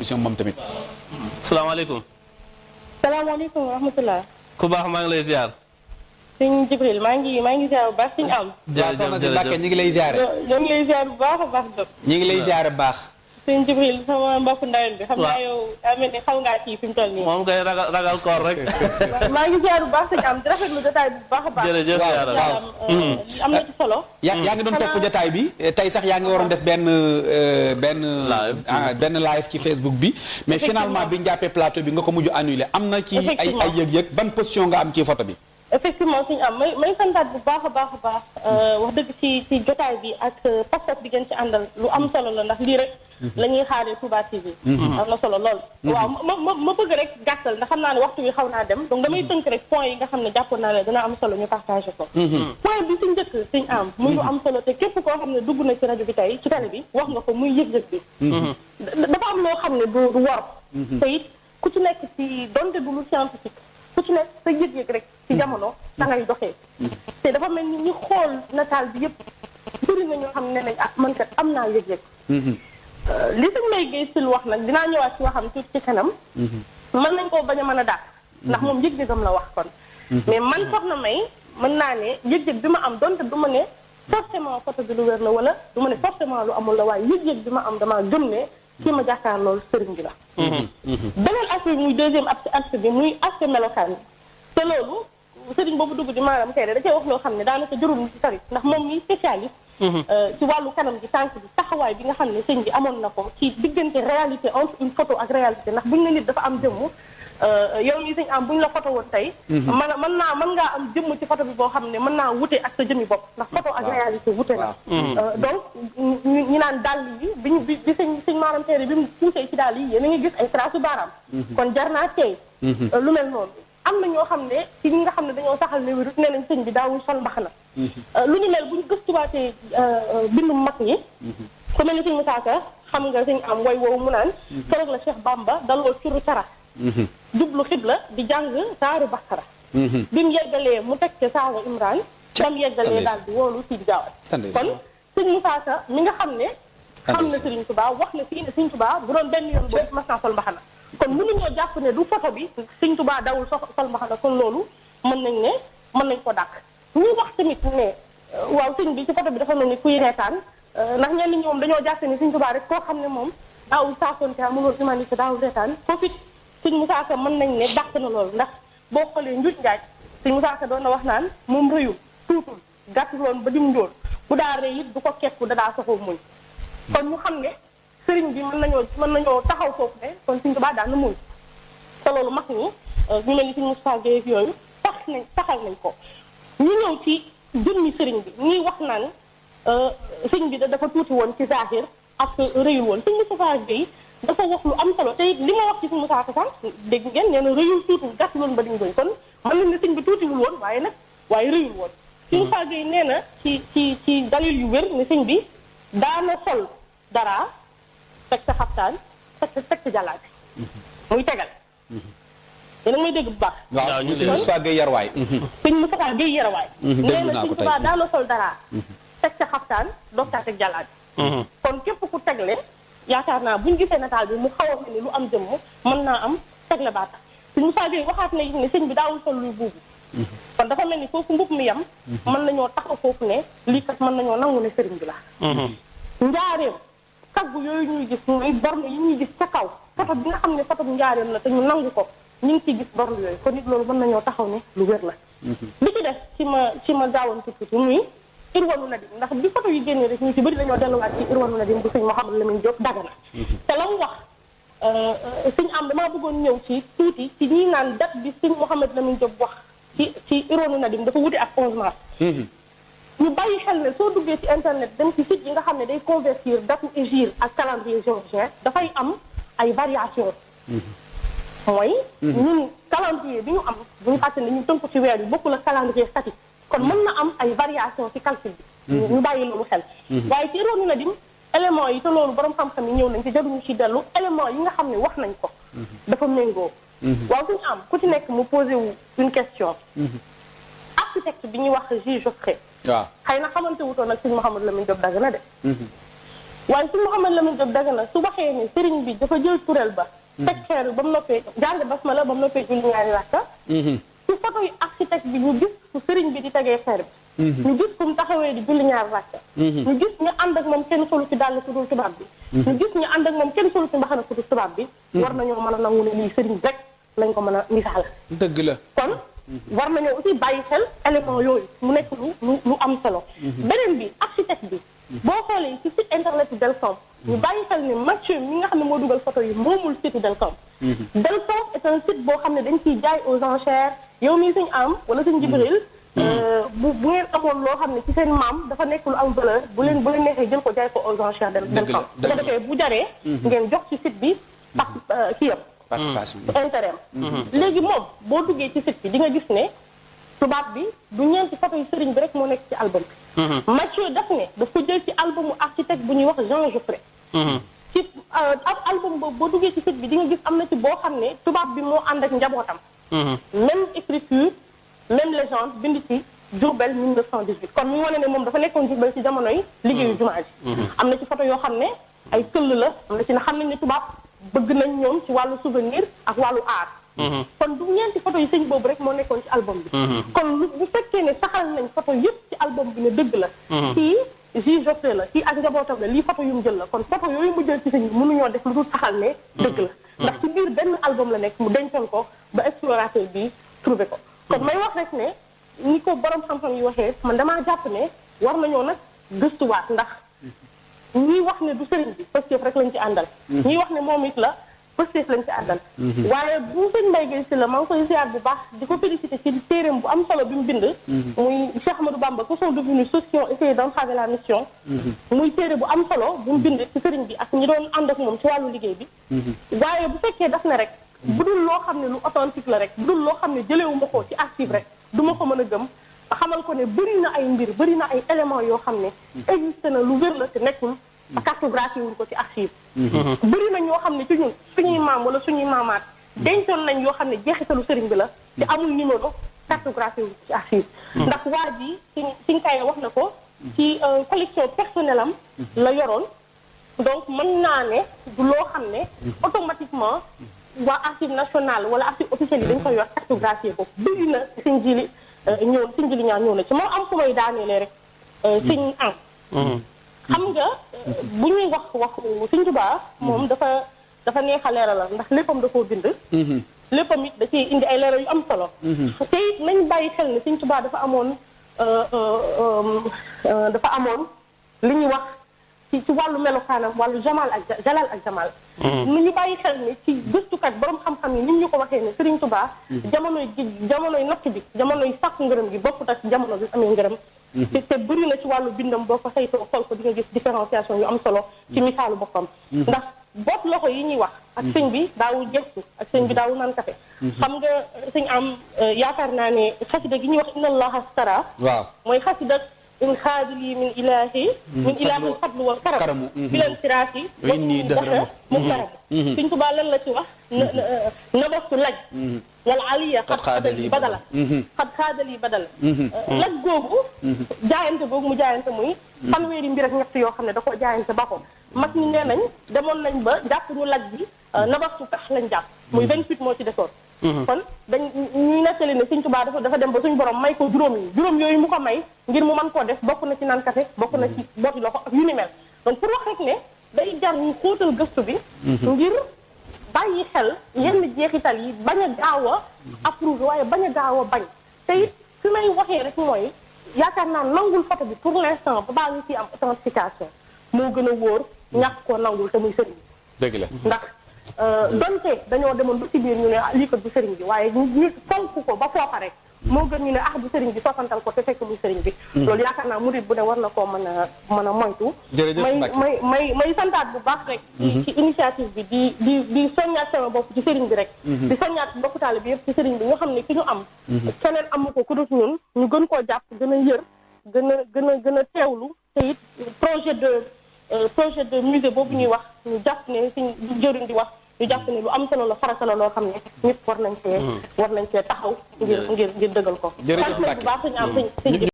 mission moom tamit. salaamaaleykum. salaamaaleykum wa rahmatulah. ku baax maa ngi lay ziar. sëñ Jibril maa ngi ziar bu baax sëñ am. jërëjëf soxna si Mbàkke ñu ngi lay ziare. ñoo ngi lay ziar bu baax a baax Diop. ñu ngi lay ziare bu baax. sëñ Jibril sama mbokku ndawen bi. xam naa yow daa mel ni xaw ngaa kii fi mu toll nii. moom ngay ragal koor rek. maa ngi ziar bu baax sëñ am di rafetlu jotaay bi bu baax a baax. jërëjëf am na ci solo. yaa ngi doon topp jotaay bi tey sax yaa ngi waroon def benn live ci Facebook bi. mais finalement bi ñu jàppee plateau bi nga ko mujj annulé am na ci ay yëg-yëg ban position nga am ci photo bi. effectivement suñu am may santaat bu baax a baax a baax wax dëgg ci jotaay bi ak pas-pas bi ngeen ci àndal lu am solo la ndax lii rek la ñuy xaaree Touba TV. am na solo lool. waaw ma bëgg rek gàttal ndax xam naa ne waxtu wi xaw naa dem donc damay tënk rek point yi nga xam ne jàppoon naa ne dina am solo ñu partagé ko. point bi si njëkk suñu am muy lu am solo te képp koo xam ne dugg na ci rajo bi tey ci télé bi wax nga ko muy yëg-yëg bi. dafa am loo xam ne du war. te it ku ci nekk ci donte du lu scientifique. ku ci nekk sa yëg-yëg rek ci jamono da ngay doxee te dafa mel ni ñi xool nataal bi yëpp bëri na ñoo xam ne nañ man kat am naa yëg-yëg li sañ may géey sil wax nag dinaa ñëwaat ci waxam tuuti ci kanam mën nañ koo bañ a mën a dàq ndax moom yëg-yëgam la wax kon mais man soxna May mën naa ne yëg-yëg bi ma am donte du ma ne forcément photo bi lu wér la wala du ma ne forcément lu amul la waaye yëg-yëg bi ma am damaa gëm ne kii ma jàkkaar loolu sëriñ bi la beneen aspect bi muy deuxième aspect bi muy aspect melokaan bi te loolu sëriñ boobu dugg di maanaam tey da cee wax loo xam ne daanaka jërul ñu ci sori ndax moom mi spécialiste ci wàllu kanam gi tànk bi taxawaay bi nga xam ne sëñ bi amoon na ko ci diggante réalité entre une photo ak réalité ndax buñ ne nit dafa am jëmm yow mii sëñ am buñ la photo woon tey mën ngaa am jëmm ci photo bi boo xam ne mën naa wute ak sa jëmmi bopp ndax photo ak réalité wute na donc ñi naan dàll yi bi sëñ maanaam teere bi mu poussé ci dàll yi yéen a ngi gis ay trace baaraam kon jar naa tey lu mel noonu am na ñoo xam ne ci ñi nga xam ne dañoo saxal ne wérut nee nañ sëñ bi daawul sol mbaxana lu ñu mel bu ñu gëstuwaatee bindum mag ñi ku mel ni sëñ Moussa Ka xam nga sëñ am way woowu mu naan keroog la Cheikh Bamba daloo curu cara jublu xibla di jàng saaru Bakara bi mu yeggalee mu teg ca saaru Imran bam yeggalee daal di woolu si di gaawat kon sëñ Moussa Ka mi nga xam ne xam na Sëriñ Tuubaa wax na fii ne Sëriñ Tuubaa bu doon benn yoon boobu mas naa sol mbaxana kon mënuñoo jàpp ne du photo bi Sëriñ Tuubaa dawul sol mbaxana kon loolu mën nañ ko dàq ñu wax tamit ne waaw sëñ bi ci photo bi dafa mel ni kuy reetaan ndax ñenn ñi moom dañoo jàpp ne Sëriñ Tuubaa rek koo xam ne moom daawul saafonte mënoon humanité daawul reetaan foofu it sëñ Moussa Ka mën nañ ne dàq na loolu ndax boo xoolee njuuj njaaj sëñ Moussa Ka doon na wax naan moom rëyul tuutul gàttuloon ba dim njóol bu daa rëy it du ko kekku da daa soxoo muñ kon ñu xam ne sëriñ bi mën nañoo taxaw foofu ne kon Sëriñ Tuubaa daan na muñ te loolu mag ñi ñu mel ni sëñ Moussa Gueye yooyu taxal nañ ko ñu ñëw ci jëmmi sëriñ bi ñuy wax naan sëriñ bi dafa tuuti woon ci zahir ak rëyul woon sëñ Moussa Gueye dafa wax lu am solo te li ma wax ci sëñ Moussa Ka sax dégg ngeen nee na rëyul tuutul gàtt loolu ba diñ doy kon mën nañ ne sëñ bi tuutiwul woon waaye rëyul woon sëñ Moussa Gueye nee na ci dalil yu wér ne sëñ bi daana sol dara teg sa xaftaan teg sa jàllaabi muy tegal yéen a may dégg bu baax waaw ñu sëñ Moussa Gueye yarwaay sëñ Moussa Gueye yarwaay nee na sëñ Tuubaa daana sol dara teg sa xaftaan doog taa teg jàllaabi kon képp ku tegle yaakaar naa buñu gisee nataal bi mu xaw a mel ni lu am jëmm mën naa am teg la baata sëñ Moussa Gueye waxaat na it ne sëñ bi daawul sol luy buubu kon dafa mel ni foofu mbub mi yam mën nañoo taxaw foofu ne lii kat mën nañoo nangu ne sëriñ bi la njaareem kaggu yooyu ñuy gis muy borne yi ñuy gis ca kaw photo bi nga xam ne photo bu njaareem la te ñu nangu ko ñu ngi ciy gis borne yooyu kon nit loolu mën nañoo taxaw ne lu wér la li ci def ci ma gaawantu tuuti muy Irwanu Nadim ndax bi photo yi génnee rek ñu ci bëri dañoo delluwaat ci Irwanu Nadim bu sëñ Mouhamadou Lamine Diop Dagana te la mu wax sëñ am damaa bëggoon ñëw ci tuuti ci ñi naan date bi sëñ Mouhamadou Lamine Diop wax ci Irwanu Nadim dafa wuti ak 11 mars ñu bàyyi xel ne soo duggee ci internet dem ci site yi nga xam ne day convertir datu hégire ak calendrier géorgien dafay am ay variation mooy ñun calendrier bi ñu am bu ñu fàtte ne ñu tënk ci weer bi bokkul ak calendrier statique kon mën na am ay variation ci calcul bi ñu bàyyi loolu xel waaye ci Irwanu Nadim éléments yi te loolu borom xam-xam yi ñëw nañ ci jaruñu ci dellu éléments yi nga xam ne wax nañ ko dafa méngoo waaw suñu am ku ci nekk mu posé wu une question architecte bi ñuy wax J. Geoffrey waaw xëy na xamante wutoon nag sëñ Mouhamadou Lamine Diop Dagana de waaye su Mouhamed Lamine Diop Dagana su waxee ne sëriñ bi dafa jël turel ba teg xeer ba mu noppee jàng basmala ba mu noppee julli ñaari rakka ci photo yi architecte bi ñu gis fu sëriñ bi di tegee xeer bi ñu gis fu mu taxawee di julli ñaari rakka ñu gis ñu ànd ak moom kenn solu ci dàll ku dul tubaab bi ñu gis ñu ànd ak moom kenn solu ci mbaxana ku dul tubaab bi war nañoo mën a nangu ne lii sëriñ rek lañ ko mën a misaal dëgg la kon war nañoo aussi bàyyi xel élément yooyu mu nekk lu am solo beneen bi architecte bi boo xoolee ci site internet yi Delcom ñu bàyyi xel ne Mathieu mi nga xam ne moo dugal photo yi moomul site Delcom Delcom est un site boo xam ne dañ ciy jaay aux enchères yow mii suñu am wala suñu Jibril bu ngeen amoon loo xam ne ci seen maam dafa nekk lu am valeur bu leen neexee jël ko jaay ko aux enchères Delcom bu ko defee bu jaree ngeen jox ci site bi kii yam participation intérêt léegi moom boo duggee ci site bi di nga gis ne tubaab bi du ñeenti photo yu sëriñ bi rek moo nekk ci album bi Mathieu daf ne daf ko jël ci albumu architecte bu ñuy wax Jean Geoffrey ci album boobu boo duggee ci site bi di nga gis am na ci boo xam ne tubaab bi moo ànd ak njabootam même écriture même légende bind ci Diourbel 1918 kon mu wane ne moom dafa nekkoon Diourbel ci jamonoy liggéeyu jumaa ji am na ci photo yoo xam ne ay këll la am na ci ne xam nañ ne tubaab bëgg nañ ñoom ci wàllu souvenir ak wàllu art kon du ñeenti photo yi sëñ boobu rek moo nekkoon ci album bi kon bu fekkee ne saxal nañ photo yëpp ci album bi ne dëgg la kii Jules Geoffrey la kii ak njabootam la lii photo yu mu jël la kon photo yooyu mu jël ci sëñ bi mënuñoo def lu dul saxal ne dëgg la ndax ci biir benn album la nekk mu dencoon ko ba explorateur bi trouvé ko kon may wax rek ne ni ko borom xam-xam yi waxee man damaa jàpp ne war nañoo nag gëstuwaat ndax ñii wax ne du sëriñ bi Pastef rek lañ ci àndal ñii wax ne moom it la Pastef lañ ci àndal waaye bu sëñ Mbaye Guèye Sylla maa ngi koy ziar bu baax di ko félicité ci téeréem bu am solo bi mu bind muy Cheikh Ahmadou Bamba que sont devenus ceux qui ont essayé d'entraver la mission muy téere bu am solo bu mu bind ci sëriñ bi ak ñi doon ànd ak moom ci wàllu liggéey bi waaye bu fekkee daf ne rek bu dul loo xam ne lu authentique la rek bu dul loo xam ne jëlewuma ko ci archive rek du ma ko mën a gëm xamal ko ne bëri na ay mbir bëri na ay éléments yoo xam ne existé na lu wér la te nekkul cartographie wuñ ko ci archive bëri na ñoo xam ne ci ñun suñuy maam wala suñuy maamaat dencoon nañ yoo xam ne jeexitalu sëriñ bi la te amul numéro cartographie wuñ ko ci archive ndax waa ji siñ kaye wax na ko ci collection personnelle am la yoroon donc mën naa ne du loo xam ne automatiquement waa archive nationale wala archive officielle yi dañ koy wax cartographie ko bëri na siñ jili ñaa ñëw na ci moo am fu may daaneele rek siñ am xam nga bu ñuy wax waxu Sëñ Tuubaa moom dafa neex a leeralal ndax léppam da koo bind léppam it da ciy indi ay leeral yu am solo te it nañ bàyyi xel ne Sëñ Tuubaa dafa amoon li ñuy wax ci wàllu melokaanam wàllu jalal ak jamal nu ñu bàyyi xel ne ci gëstukat borom xam-xam yi nit ñu ko waxee ne Sëriñ Tuubaa jamonoy natt bi jamonoy sàkku ngërëm gi bokkut ak jamono bi amee ngërëm te bëri na ci wàllu bindam boo ko saytoo xool ko di nga gis différenciation yu am solo ci misaalu boppam ndax boot loxo yi ñuy wax ak sëñ bi daawul gestu ak sëñ bi daawul naan kafe xam nga sëñ am yaakaar naa ne xasida gi ñuy wax inna allaha astara waaw mooy xasida in xaadili min ilahi fadlu wal karamu bilan siraati mu karamu Sëñ Tuubaa lan la ci wax nabastu laj wal aliya xat xaadali badala laj googu jaayante googu mu jaayante muy fanweeri mbir ak ñett yoo xam ne da ko jaayante ba ko mag ñi nee nañ demoon nañ ba jàpp ñu laj bi nabastu tax lañ jàpp muy 28 moo ci desoon kon ñuy nettali ne Sëñ Tuubaa dafa dem ba suñu borom may ko juróom yooyu mu ko may ngir mu mën koo def bokk na ci naan café bokk na ci booti loxo ak yu ni mel donc pour wax rek ne day jar ñu xóotal gëstu bi ngir bàyyi xel yenn jeexital yi bañ a gaaw a approuvé waaye bañ a gaaw a bañ te it fi may waxee rek mooy yaakaar naa nangul photo bi pour l'instant ba baa ñu ciy am authentification moo gën a wóor ñàkk koo nangul te muy sëriñ dëgg la ndax donte dañoo demoon ba ci biir ñu ne lii ko du sëriñ bi waaye ñu fonk ko ba foofa rek moo gën ñu ne du sëriñ bi soppantal ko te fekk muy sëriñ bi loolu yaakaar naa murid bu ne war na koo mën a moytu may santaat bu baax rek ci initiative bi di soññaat sama bopp ci sëriñ bi rek di soññaat mbokku taalibe bi yëpp ci sëriñ bi ñu xam ne ki ñu am keneen amu ko ku dul ñun ñu gën koo jàpp gën a yër gën a teewlu te it projet de musée boobu ñuy wax ñu jàpp ne suñ jëriñ di wax ñu jàpp ne lu am solo la farata la loo xam ne ñëpp war nañ cee taxaw ngir dëggal ko. jërëjëf Mbacke bu baax suñu am